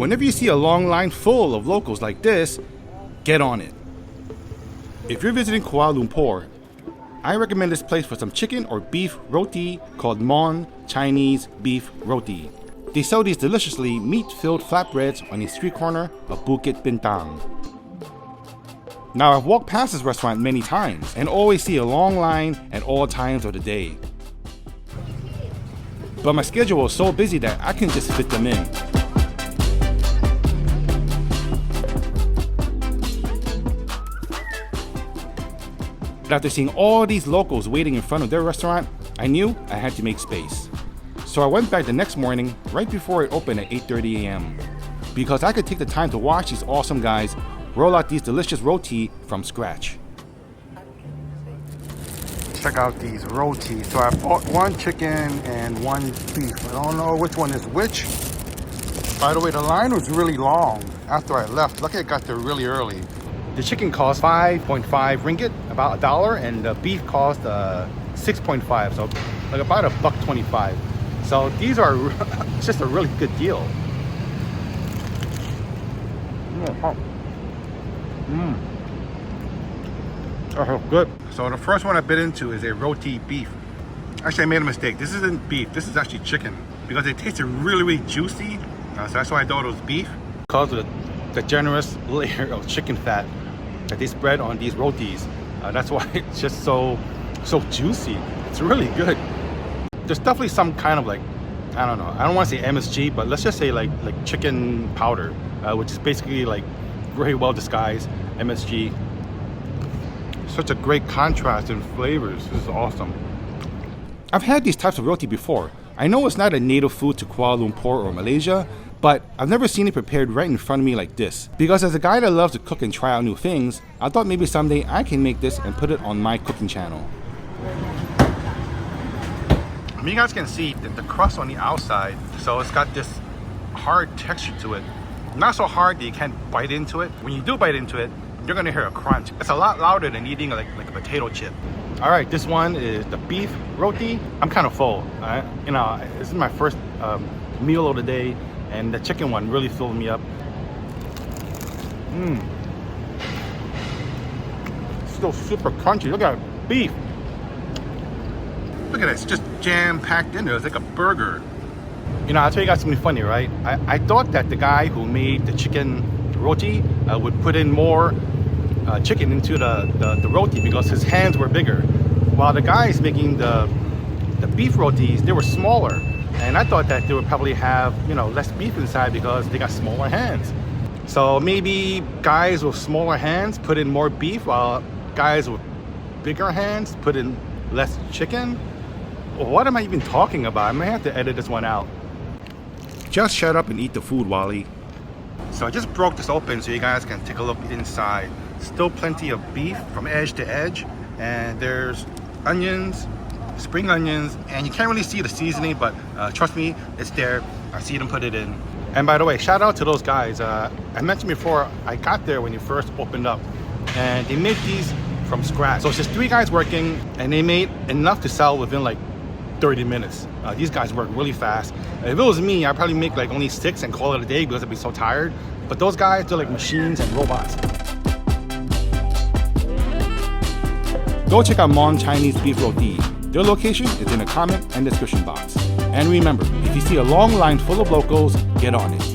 Whenever you see a long line full of locals like this, get on it. If you're visiting Kuala Lumpur, I recommend this place for some chicken or beef roti called Mon Chinese Beef Roti. They sell these deliciously meat-filled flatbreads on the street corner of Bukit Bintang. Now, I've walked past this restaurant many times and always see a long line at all times of the day. But my schedule was so busy that I couldn't just fit them in. But after seeing all these locals waiting in front of their restaurant, I knew I had to make space. So I went back the next morning right before it opened at 8:30 a.m. because I could take the time to watch these awesome guys roll out these delicious roti from scratch. Check out these roti. So I bought one chicken and one beef. I don't know which one is which. By the way, the line was really long after I left. Lucky I got there really early. The chicken cost 5.5 ringgit, about $1, and the beef cost 6.5, so like about $1.25. So these are just a really good deal. Oh, good. So the first one I bit into is a roti beef. Actually, I made a mistake. This isn't beef. This is actually chicken because it tasted really, really juicy. So that's why I thought it was beef. Because of the generous layer of chicken fat that they spread on these rotis. That's why it's just so juicy. It's really good. There's definitely some kind of like, I don't know, I don't want to say MSG, but let's just say like chicken powder, which is basically like very well disguised MSG. Such a great contrast in flavors. This is awesome. I've had these types of roti before. I know it's not a native food to Kuala Lumpur or Malaysia, but I've never seen it prepared right in front of me like this. Because as a guy that loves to cook and try out new things, I thought maybe someday I can make this and put it on my cooking channel. You guys can see the crust on the outside, so it's got this hard texture to it. Not so hard that you can't bite into it. When you do bite into it, you're gonna hear a crunch. It's a lot louder than eating like a potato chip. All right, this one is the beef roti. I'm kind of full. You know, this is my first meal of the day, and the chicken one really filled me up. Still super crunchy. Look at that beef. Look at it, it's just jam-packed in there. It's like a burger. You know, I'll tell you guys something funny, right? I thought that the guy who made the chicken roti would put in more chicken into the roti because his hands were bigger. While the guys making the beef rotis, they were smaller. And I thought that they would probably have, you know, less beef inside because they got smaller hands. So maybe guys with smaller hands put in more beef while guys with bigger hands put in less chicken. What am I even talking about? I may have to edit this one out. Just shut up and eat the food, Wally. So I just broke this open so you guys can take a look inside. Still plenty of beef from edge to edge, and there's onions, spring onions, and you can't really see the seasoning, but trust me, it's there. I see them put it in. And by the way, shout out to those guys. I mentioned before, I got there when you first opened up, and they made these from scratch. So it's just 3 guys working, and they made enough to sell within like 30 minutes. These guys work really fast. If it was me, I'd probably make like only 6 and call it a day because I'd be so tired. But those guys, they're like machines and robots. Go check out Mon Chinese Beef Roti. Their location is in the comment and description box. And remember, if you see a long line full of locals, get on it.